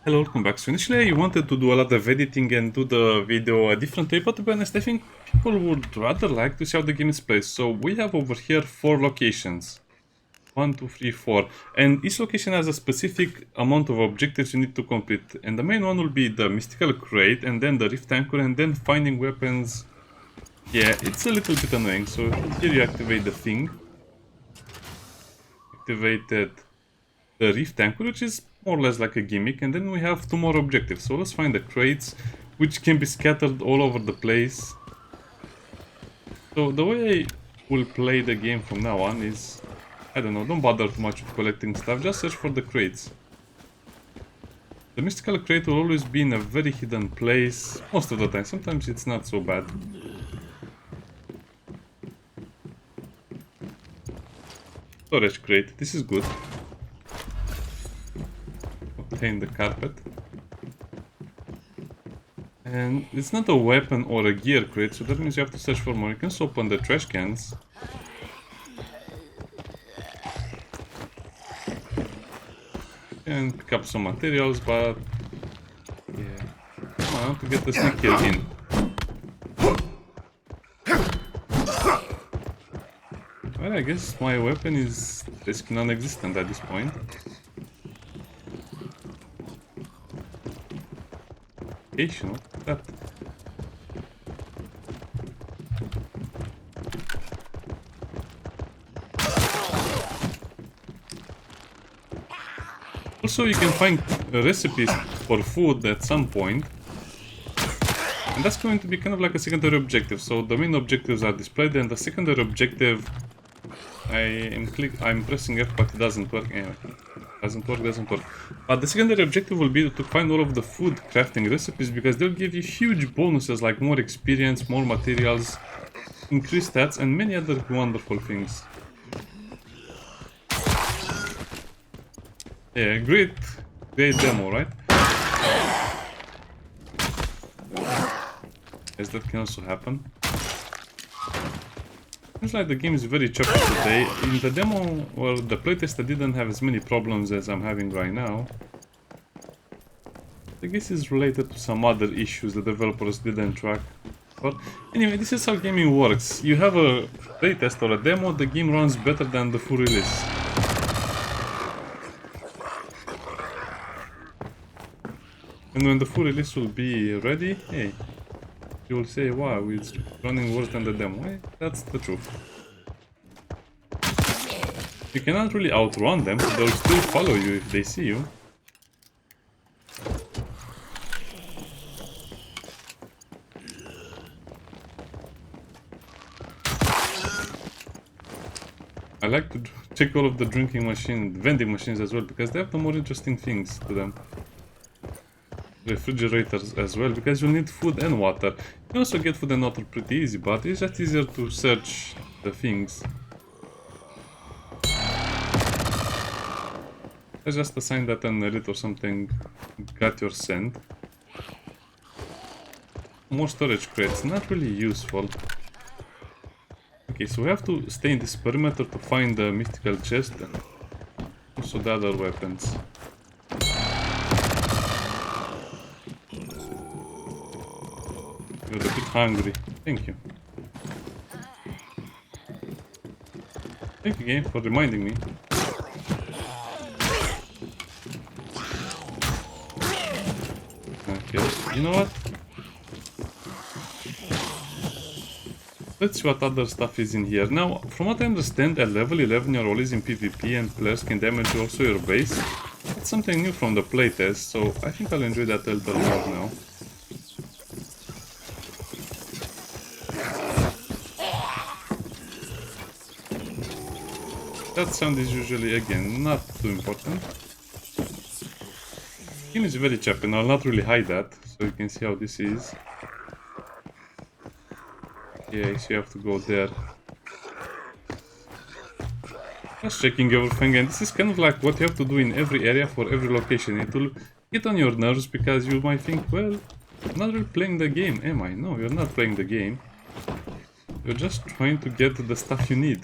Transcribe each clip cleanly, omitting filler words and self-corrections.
Hello, welcome back. So initially I wanted to do a lot of editing and do the video a different way, but to be honest, I think people would rather like to see how the game is played. So we have over here 4 locations. 1, 2, 3, 4. And each location has a specific amount of objectives you need to complete. And the main one will be the mystical crate, and then the rift anchor, and then finding weapons. Yeah, it's a little bit annoying. So here you activate the thing. Activated the rift anchor, which is more or less like a gimmick, and then we have 2 more objectives. So let's find the crates, which can be scattered all over the place. So the way I will play the game from now on is, I don't know, don't bother too much with collecting stuff, just search for the crates. The mystical crate will always be in a very hidden place, most of the time. Sometimes it's not so bad. Storage crate, this is good. Obtain the carpet. And it's not a weapon or a gear crate, so that means you have to search for more. You can also open the trash cans. And pick up some materials, but yeah, come on, to get the sneak kill in. Well, I guess my weapon is basically non-existent at this point. Occasional, that. Also, you can find recipes for food at some point, and that's going to be kind of like a secondary objective. So the main objectives are displayed, and the secondary objective, I'm pressing F, but it doesn't work. Anyway, doesn't work. But the secondary objective will be to find all of the food crafting recipes, because they'll give you huge bonuses like more experience, more materials, increased stats, and many other wonderful things. Yeah, great demo, right? Yes, that can also happen. Seems like the game is very choppy today. In the demo, or the playtest, I didn't have as many problems as I'm having right now. I guess it's related to some other issues the developers didn't track. But anyway, this is how gaming works. You have a playtest or a demo, the game runs better than the full release. And when the full release will be ready, hey, you will say, wow, it's running worse than the demo. Hey, that's the truth. You cannot really outrun them, so they'll still follow you if they see you. I like to check all of the vending machines as well, because they have the more interesting things to them. Refrigerators as well, because you'll need food and water. You can also get food and water pretty easy, but it's just easier to search the things. Let's just assign that an elite or something. Got your scent. More storage crates, not really useful. Okay, so we have to stay in this perimeter to find the mystical chest and also the other weapons. You're a bit hungry. Thank you. Thank you, game, for reminding me. Okay, you know what? Let's see what other stuff is in here. Now, from what I understand, at level 11 you're always in PvP and players can damage also your base. It's something new from the playtest, so I think I'll enjoy that a little more now. That sound is usually, again, not too important. The game is very choppy, and I'll not really hide that, so you can see how this is. Yeah, so you have to go there. Just checking everything, and this is kind of like what you have to do in every area for every location. It will get on your nerves, because you might think, well, I'm not really playing the game, am I? No, you're not playing the game. You're just trying to get the stuff you need.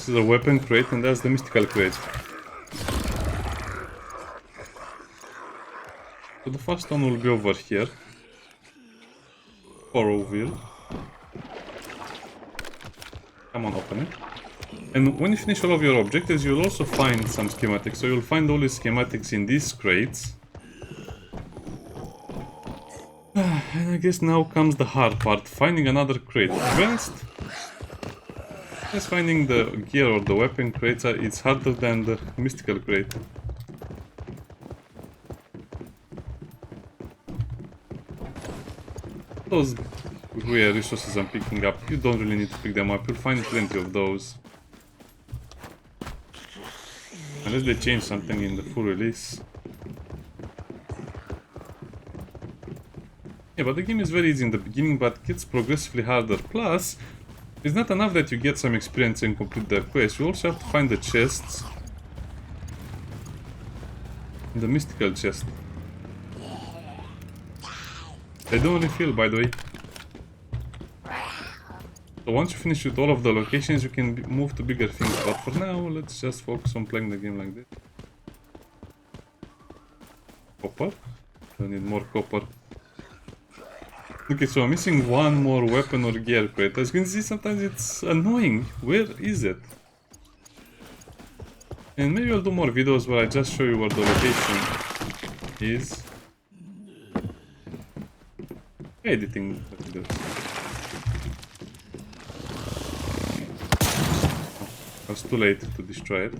This is a weapon crate and that's the mystical crate. So the first one will be over here. Thoroughville. Come on, open it. And when you finish all of your objectives, you'll also find some schematics. So you'll find all these schematics in these crates. And I guess now comes the hard part, finding another crate. To be honest, just finding the gear or the weapon crates, it's harder than the mystical crate. Those rare resources I'm picking up, you don't really need to pick them up, you'll find plenty of those. Unless they change something in the full release. Yeah, but the game is very easy in the beginning, but gets progressively harder. Plus, it's not enough that you get some experience and complete the quest, you also have to find the chests. The mystical chest. They don't refill, by the way. So once you finish with all of the locations, you can move to bigger things. But for now, let's just focus on playing the game like this. Copper. Don't need more copper. Okay, so I'm missing one more weapon or gear crate. As you can see, sometimes it's annoying. Where is it? And maybe I'll do more videos where I just show you where the location is. Editing videos. Oh, it's too late to destroy it.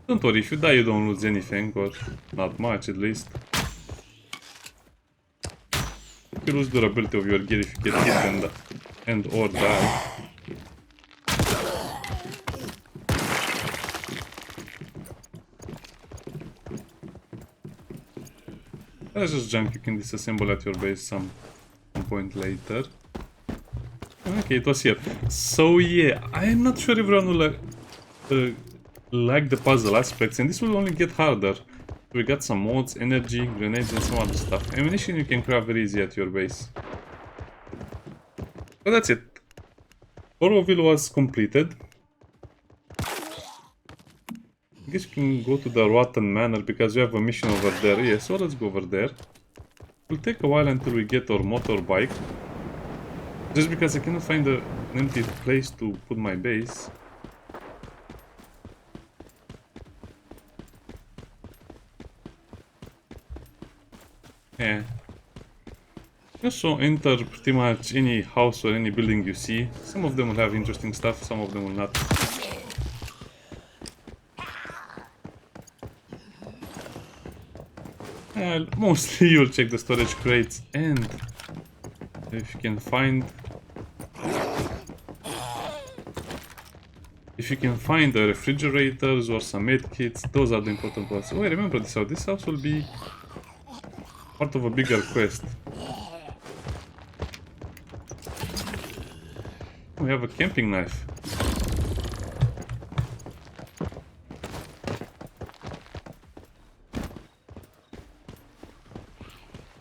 Don't worry, if you die you don't lose anything, or not much at least. You lose durability of your gear if you get hit and or die. That's just junk you can disassemble at your base some point later. Okay, it was here. So yeah, I am not sure everyone will like the puzzle aspects, and this will only get harder. We got some mods, energy, grenades, and some other stuff. Ammunition you can craft very easy at your base. But that's it. Thoroughville was completed. I guess you can go to the Rotten Manor because we have a mission over there. Yeah, so let's go over there. It will take a while until we get our motorbike. Just because I cannot find an empty place to put my base. Yeah. Also enter pretty much any house or any building you see. Some of them will have interesting stuff, some of them will not. Mostly you'll check the storage crates, and if you can find the refrigerators or some med kits, those are the important ones. Oh, I remember this house. This house will be part of a bigger quest. We have a camping knife.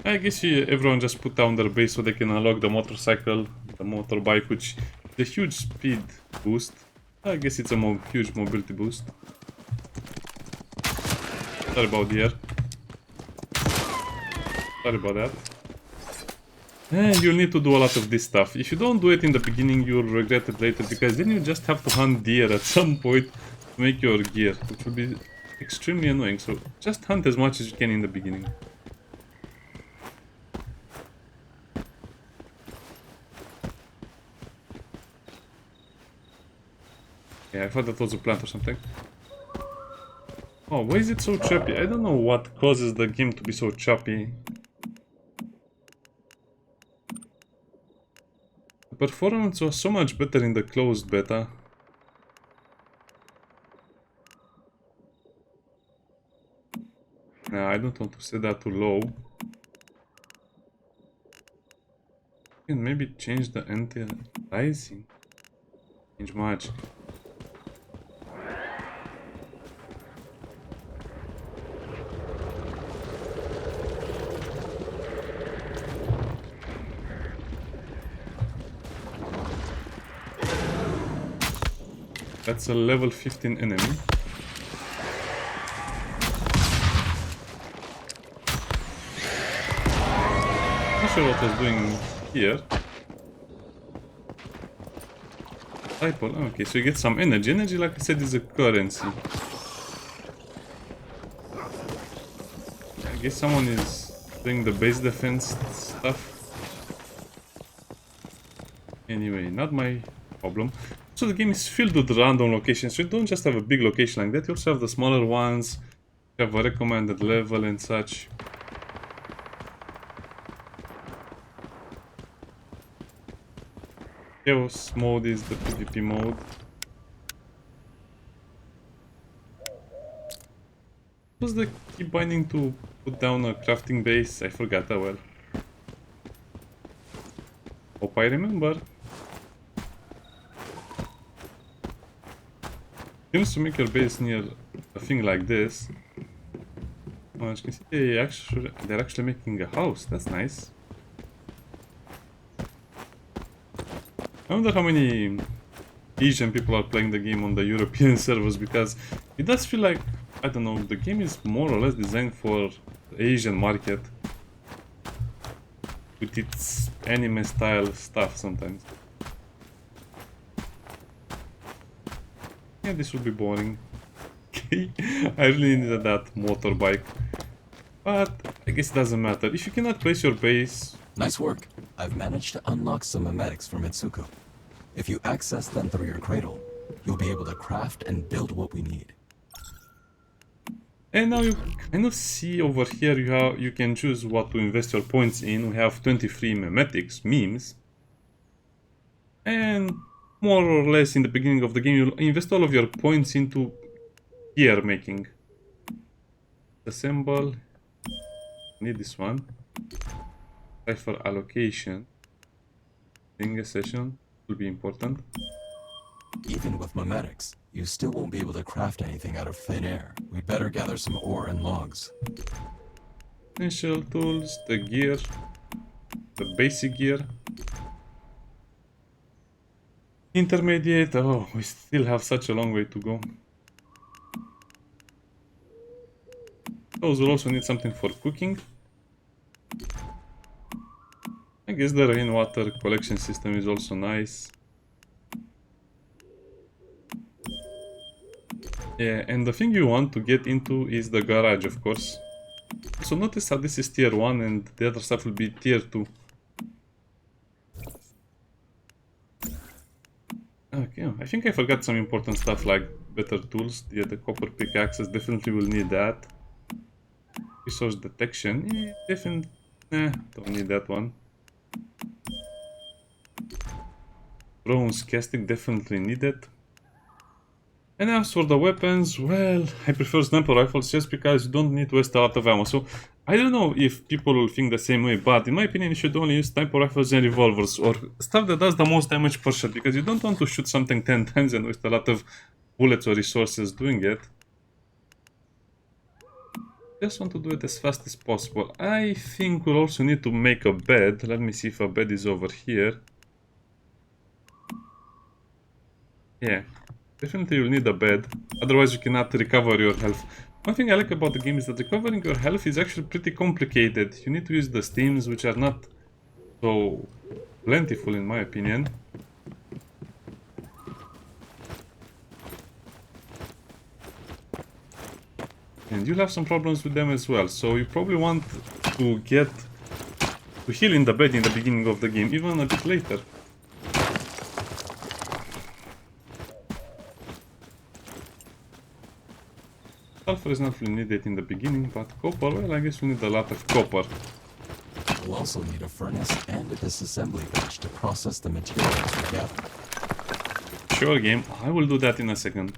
I guess everyone just put down their base so they can unlock the motorcycle, the motorbike, which is a huge speed boost. I guess it's a huge mobility boost. Sorry about the air. Sorry about that. And you'll need to do a lot of this stuff. If you don't do it in the beginning, you'll regret it later, because then you just have to hunt deer at some point to make your gear, which will be extremely annoying. So just hunt as much as you can in the beginning. Yeah, I thought that was a plant or something. Oh, why is it so choppy? I don't know what causes the game to be so choppy. The performance was so much better in the closed beta. Nah, I don't want to set that too low. And maybe change the anti-aliasing. Change much. That's a level 15 enemy. Not sure what I was doing here. Disciple. Okay, so you get some energy. Energy, like I said, is a currency. I guess someone is doing the base defense stuff. Anyway, not my problem. So the game is filled with random locations. You don't just have a big location like that, you also have the smaller ones. You have a recommended level and such. Chaos mode is the PvP mode. Was the key binding to put down a crafting base? I forgot. Oh well. Hope I remember. Seems to make your base near a thing like this. Oh, as you can see, they're actually making a house. That's nice. I wonder how many Asian people are playing the game on the European servers, because it does feel like, I don't know, the game is more or less designed for the Asian market with its anime style stuff sometimes. Yeah, this will be boring. I really needed that motorbike, but I guess it doesn't matter. If you cannot place your base... Nice work. I've managed to unlock some memetics from Mitsuko. If you access them through your cradle, you'll be able to craft and build what we need. And now you kind of see over here you can choose what to invest your points in. We have 23 memetics, memes. And more or less in the beginning of the game, you'll invest all of your points into gear making. Assemble. Need this one. For allocation. Doing a session will be important. Even with memetics, you still won't be able to craft anything out of thin air. We'd better gather some ore and logs. Essential tools, the gear, the basic gear. Intermediate, oh, we still have such a long way to go. Those will also need something for cooking. I guess the rainwater collection system is also nice. Yeah, and the thing you want to get into is the garage, of course. So notice how this is tier 1 and the other stuff will be tier 2. Okay, I think I forgot some important stuff like better tools. Yeah, the copper pickaxes, definitely will need that. Resource detection, yeah, definitely, don't need that one. Bronze casting, definitely needed. And as for the weapons, well, I prefer sniper rifles just because you don't need to waste a lot of ammo. So, I don't know if people will think the same way, but in my opinion, you should only use sniper rifles and revolvers, or stuff that does the most damage per shot, because you don't want to shoot something 10 times and waste a lot of bullets or resources doing it. Just want to do it as fast as possible. I think we'll also need to make a bed. Let me see if a bed is over here. Yeah. Definitely you'll need a bed, otherwise you cannot recover your health. One thing I like about the game is that recovering your health is actually pretty complicated. You need to use the steams, which are not so plentiful in my opinion. And you'll have some problems with them as well, so you probably want to get to heal in the bed in the beginning of the game, even a bit later. Sulfur is not really needed in the beginning, but copper, well, I guess we need a lot of copper. We'll also need a furnace and a disassembly bench to process the materials we gather. Sure, game. I will do that in a second.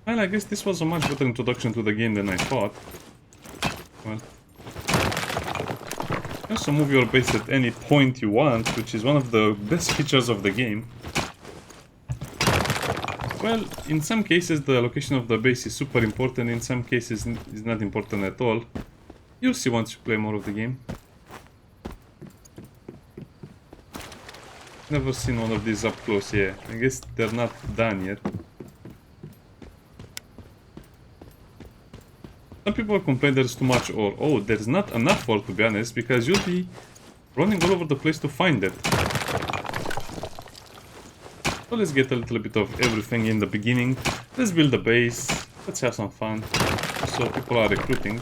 Well, I guess this was a much better introduction to the game than I thought. Well, you also move your base at any point you want, which is one of the best features of the game. Well, in some cases the location of the base is super important, in some cases it's not important at all. You'll see once you play more of the game. Never seen one of these up close, yeah. I guess they're not done yet. Some people complain there's too much ore. Oh, there's not enough ore, to be honest, because you'll be running all over the place to find it. So let's get a little bit of everything in the beginning. Let's build a base. Let's have some fun. So people are recruiting.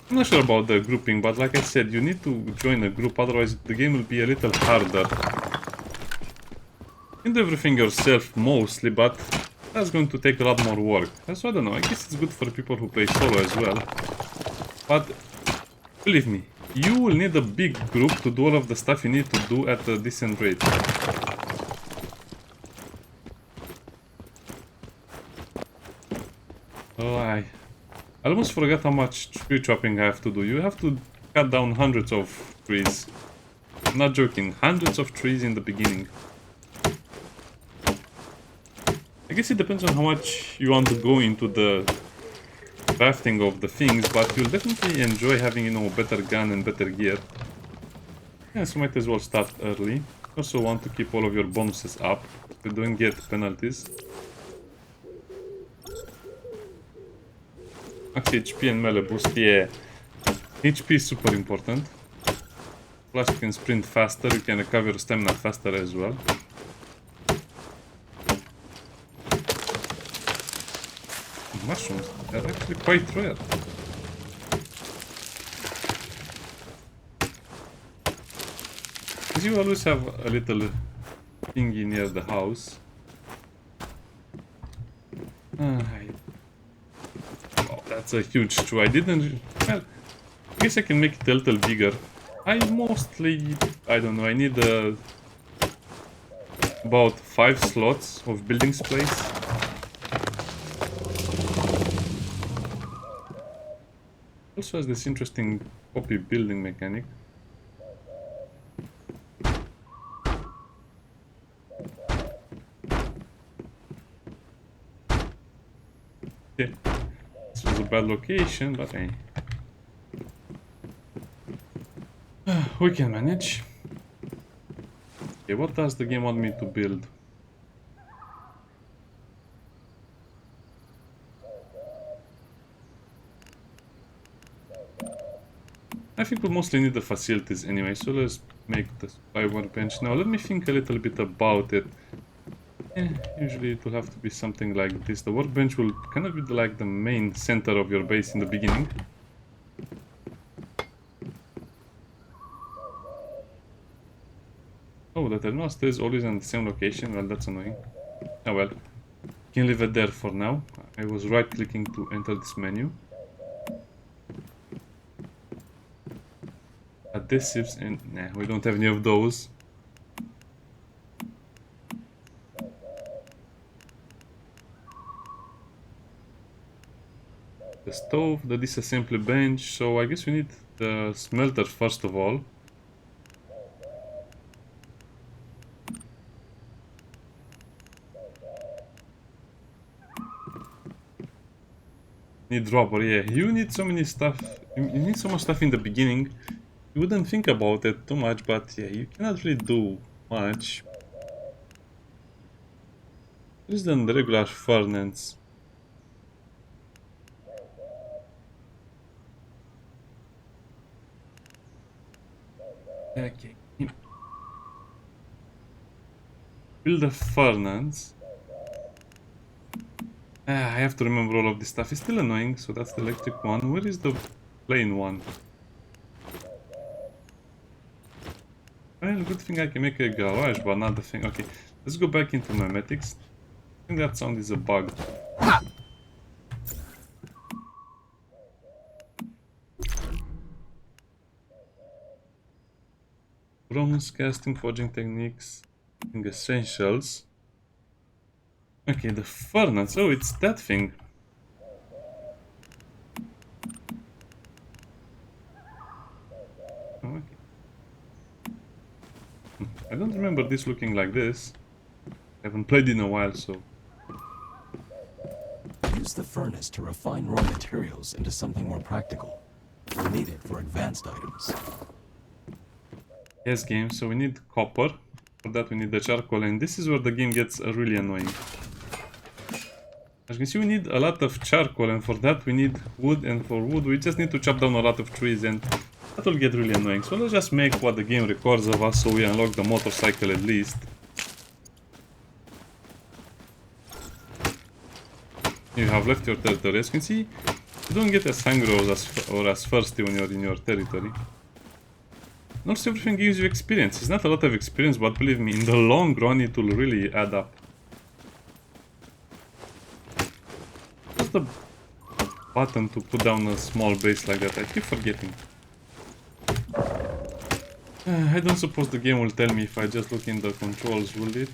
I'm not sure about the grouping, but like I said, you need to join a group, otherwise the game will be a little harder. You can do everything yourself mostly, but that's going to take a lot more work. So I don't know, I guess it's good for people who play solo as well. But believe me, you will need a big group to do all of the stuff you need to do at a decent rate. Oh, I almost forgot how much tree chopping I have to do. You have to cut down hundreds of trees. I'm not joking, hundreds of trees in the beginning. I guess it depends on how much you want to go into the crafting of the things, but you'll definitely enjoy having, you know, a better gun and better gear. Yeah, so might as well start early. Also want to keep all of your bonuses up, so you don't get penalties. Max HP and melee boost, yeah. HP is super important. Plus you can sprint faster, you can recover your stamina faster as well. Mushrooms, they're actually quite rare. Because you always have a little thingy near the house. Oh, that's a huge tree. I didn't... Well, I guess I can make it a little bigger. I mostly... I don't know, I need about 5 slots of building space. Also has this interesting copy building mechanic. Okay, this was a bad location, but hey. We can manage. Okay, what does the game want me to build? I think we mostly need the facilities anyway, so let's make the spy workbench. Now let me think a little bit about it. Usually it will have to be something like this. The workbench will kind of be like the main center of your base in the beginning. Oh, the thermostat is always on the same location. Well, that's annoying. Oh well, can leave it there for now. I was right clicking to enter this menu. Adhesives and nah, we don't have any of those. The stove, the disassembly bench, so I guess we need the smelter first of all. Need rubber, yeah, you need so many stuff, you need so much stuff in the beginning. You wouldn't think about it too much, but yeah, you cannot really do much. This is the regular furnace. Okay. Build a furnace. I have to remember all of this stuff. It's still annoying, so that's the electric one. Where is the plain one? Well, good thing I can make a garage, but not the thing. Okay, let's go back into memetics. I think that sound is a bug. Bronze casting, forging techniques, essentials. Okay, the furnace. Oh, it's that thing. Oh, okay. I don't remember this looking like this. I haven't played in a while, so... Use the furnace to refine raw materials into something more practical. We'll need it for advanced items. Yes, game, so we need copper. For that we need the charcoal, and this is where the game gets really annoying. As you can see, we need a lot of charcoal, and for that we need wood, and for wood we just need to chop down a lot of trees, and that will get really annoying. So let's just make what the game records of us, so we unlock the motorcycle at least. You have left your territory. As you can see, you don't get as hungry or as thirsty when you're in your territory. And also everything gives you experience. It's not a lot of experience, but believe me, in the long run it will really add up. What's the button to put down a small base like that? I keep forgetting. I don't suppose the game will tell me if I just look in the controls, will it?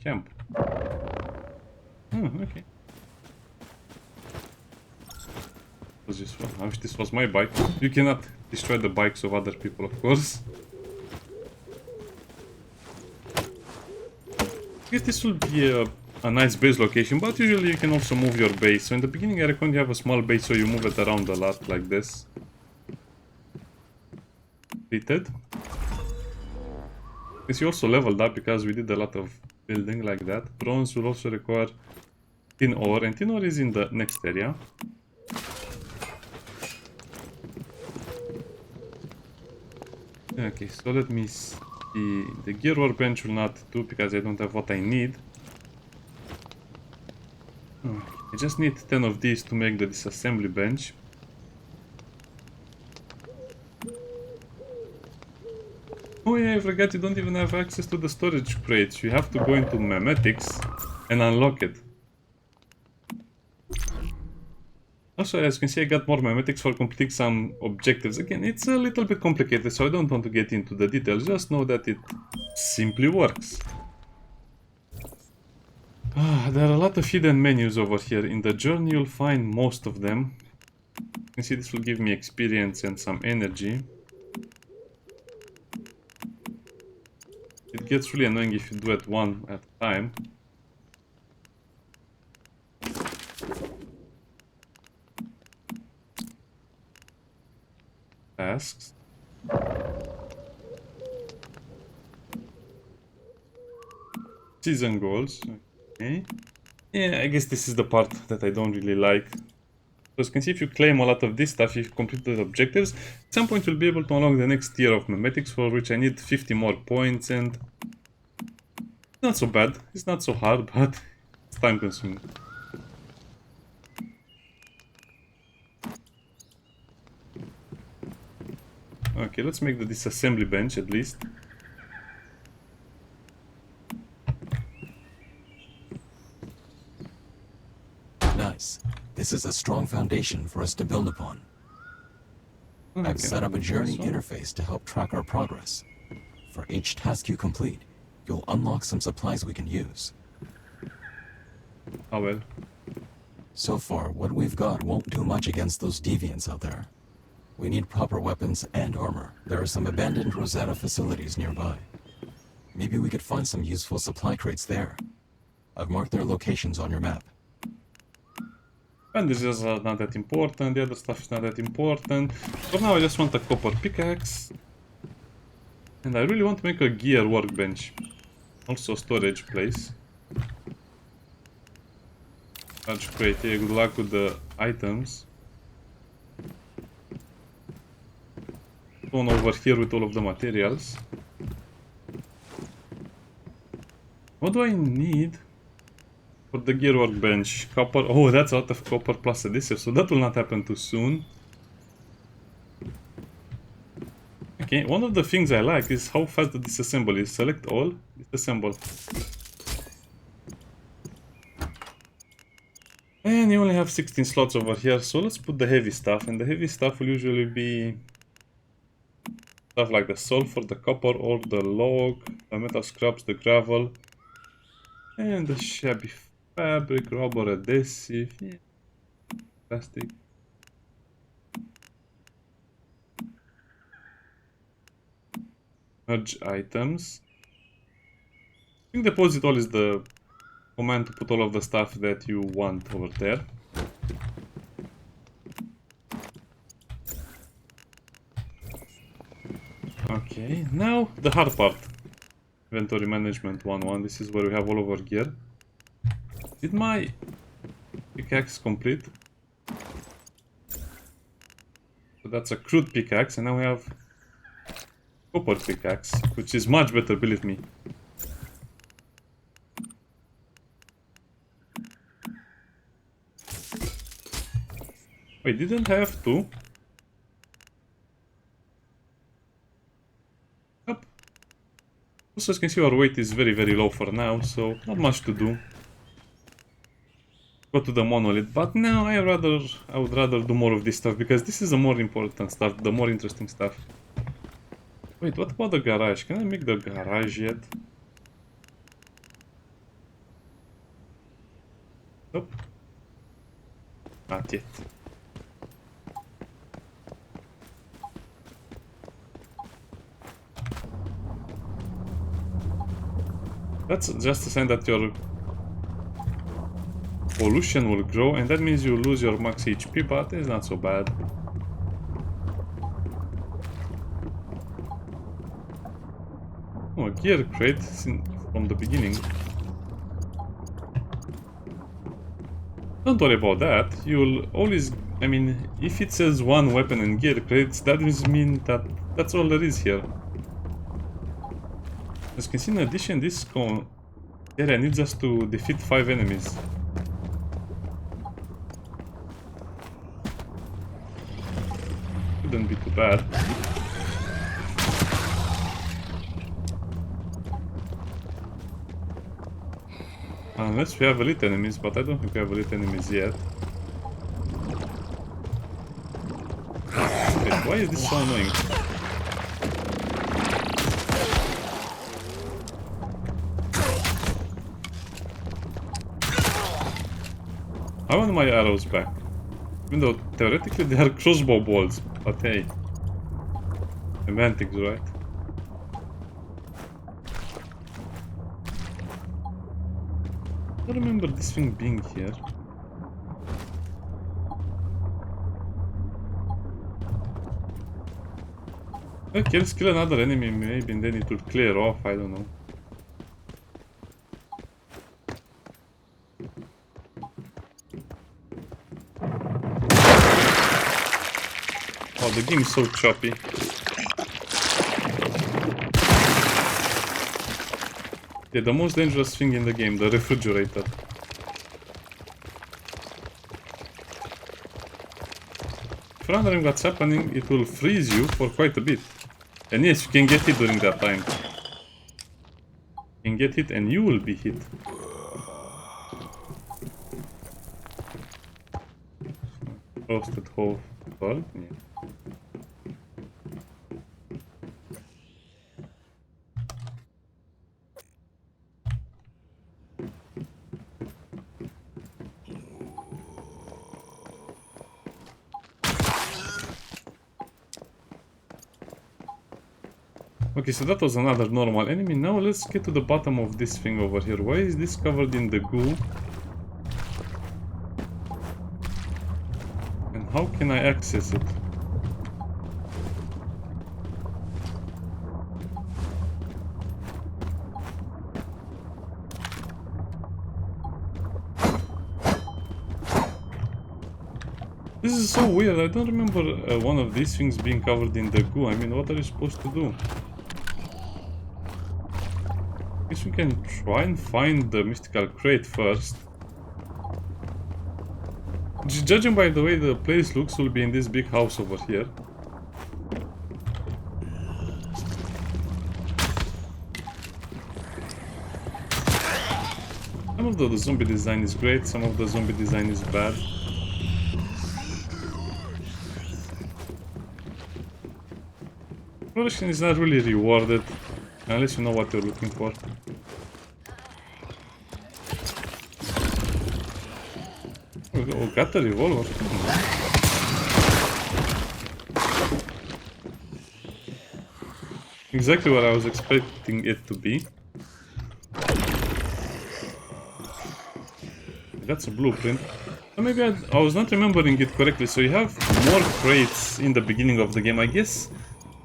Camp. Oh, okay. What's this one? I wish this was my bike. You cannot destroy the bikes of other people, of course. I guess this will be a nice base location, but usually you can also move your base. So in the beginning I recommend you have a small base so you move it around a lot like this. Completed. This you also leveled up because we did a lot of building like that. Bronze will also require tin ore, and tin ore is in the next area. Okay, so let me see. The gear workbench will not do because I don't have what I need. I just need 10 of these to make the disassembly bench. Oh yeah, I forgot you don't even have access to the storage crates. You have to go into memetics and unlock it. Also, as you can see, I got more memetics for completing some objectives. Again, it's a little bit complicated, so I don't want to get into the details. Just know that it simply works. There are a lot of hidden menus over here. In the journey, you'll find most of them. You can see this will give me experience and some energy. It gets really annoying if you do it one at a time. Tasks. Season goals. Okay. Yeah, I guess this is the part that I don't really like. So as you can see, if you claim a lot of this stuff, if you complete the objectives, at some point you'll be able to unlock the next tier of memetics, for which I need 50 more points, and it's not so bad. It's not so hard, but it's time consuming. Okay, let's make the disassembly bench at least. Nice. This is a strong foundation for us to build upon. Okay. I've set up a journey interface to help track our progress. For each task you complete, you'll unlock some supplies we can use. Oh well. So far, what we've got won't do much against those deviants out there. We need proper weapons and armor. There are some abandoned Rosetta facilities nearby. Maybe we could find some useful supply crates there. I've marked their locations on your map. And this is not that important, the other stuff is not that important. For now I just want a copper pickaxe. And I really want to make a gear workbench. Also storage place. Large crate, yeah, good luck with the items. One over here with all of the materials. What do I need for the gear workbench? Copper. Oh, that's a lot of copper plus adhesive, so that will not happen too soon. Okay, one of the things I like is how fast the disassemble is. Select all, disassemble. And you only have 16 slots over here, so let's put the heavy stuff, and the heavy stuff will usually be stuff like the sulfur, the copper, or the log, the metal scraps, the gravel, and the shabby fabric, rubber, adhesive, yeah. Plastic. Merge items. I think deposit all is the command to put all of the stuff that you want over there. Okay, now the hard part. Inventory management 1-1. This is where we have all of our gear. Did my pickaxe complete? So that's a crude pickaxe, and now we have copper pickaxe, which is much better, believe me. Wait, didn't have to? Yep. Also, as you can see, our weight is very, very low for now, so not much to do. Go to the monolith, but now I would rather do more of this stuff, because this is the more important stuff, the more interesting stuff. Wait, what about the garage? Can I make the garage yet? Nope. Not yet. That's just a sign that your pollution will grow, and that means you lose your max HP, but it's not so bad. Oh, a gear crate from the beginning. Don't worry about that. You'll always... I mean, if it says one weapon and gear crates, that means that that's all there is here. As you can see, in addition, this area needs us to defeat 5 enemies. Shouldn't be too bad. Unless we have elite enemies, but I don't think we have elite enemies yet. Wait, why is this so annoying? I want my arrows back. Even though theoretically they are crossbow bolts, but hey. Semantics, right? I don't remember this thing being here. Okay, let's kill another enemy maybe, and then it will clear off, I don't know. Oh, the game is so choppy. Yeah, the most dangerous thing in the game, the refrigerator. If you're wondering what's happening, it will freeze you for quite a bit. And yes, you can get hit during that time. You can get hit and you will be hit. Roasted whole bird? Yeah. Okay, so that was another normal enemy. Now let's get to the bottom of this thing over here. Why is this covered in the goo? And how can I access it? This is so weird. I don't remember one of these things being covered in the goo. I mean, what are you supposed to do? I guess we can try and find the mystical crate first. Judging by the way the place looks, we'll be in this big house over here. Some of the zombie design is great, some of the zombie design is bad. Production is not really rewarded, unless you know what you're looking for. Oh, got the revolver. Exactly what I was expecting it to be. That's a blueprint. So maybe I was not remembering it correctly. So you have more crates in the beginning of the game. I guess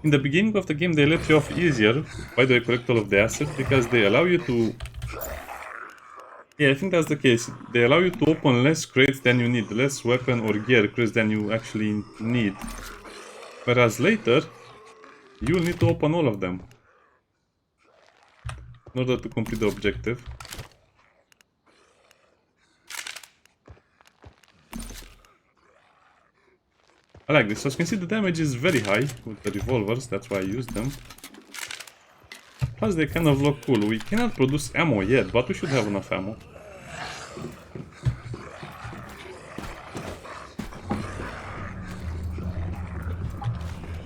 in the beginning of the game they let you off easier by the way, collect all of the assets because they allow you to... Yeah, I think that's the case. They allow you to open less crates than you need, less weapon or gear crates than you actually need. Whereas later, you'll need to open all of them in order to complete the objective. I like this. So as you can see, the damage is very high with the revolvers, that's why I use them. Plus they kind of look cool. We cannot produce ammo yet, but we should have enough ammo.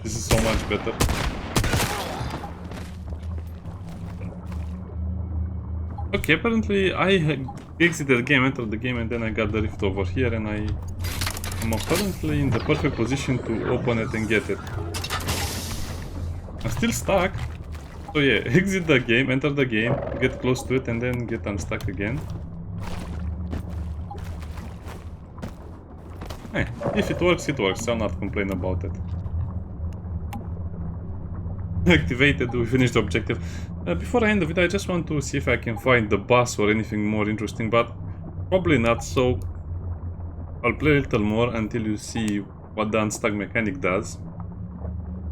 This is so much better. Okay, apparently I exited the game, entered the game, and then I got the rift over here, and I'm apparently in the perfect position to open it and get it. I'm still stuck. So yeah, exit the game, enter the game, get close to it, and then get unstuck again. Hey, if it works, it works. I'll not complain about it. Activated, we finished the objective. Before I end the video, I just want to see if I can find the boss or anything more interesting, but probably not, so I'll play a little more until you see what the unstuck mechanic does.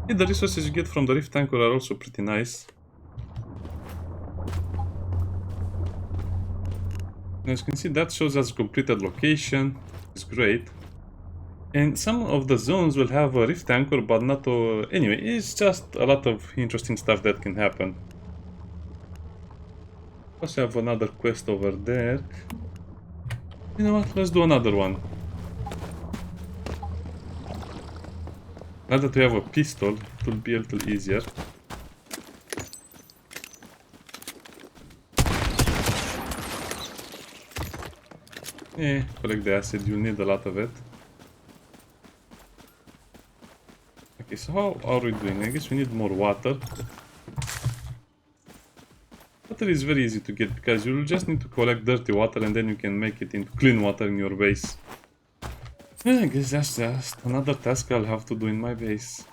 Yeah, the resources you get from the Rift Anchor are also pretty nice. As you can see, that shows us a completed location. It's great. And some of the zones will have a Rift Anchor, but not... anyway, it's just a lot of interesting stuff that can happen. Also have another quest over there. You know what, let's do another one. Now that we have a pistol, it will be a little easier. Yeah, collect the acid, you'll need a lot of it. Okay, so how are we doing? I guess we need more water. Water is very easy to get because you'll just need to collect dirty water and then you can make it into clean water in your base. Yeah, I guess that's just another task I'll have to do in my base.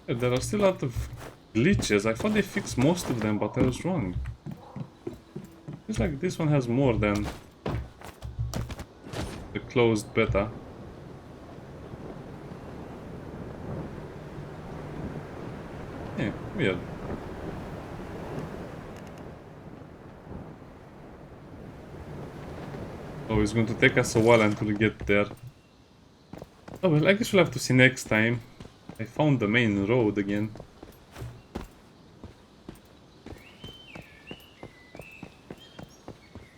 Yeah, there are still a lot of glitches. I thought they fixed most of them, but I was wrong. It's like this one has more than the closed beta. Yeah, weird. Oh, it's going to take us a while until we get there. Oh well, I guess we'll have to see next time. I found the main road again.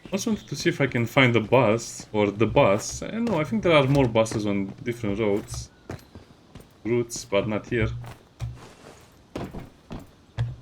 I also wanted to see if I can find the bus, or the bus. I don't know, I think there are more buses on different routes, but not here.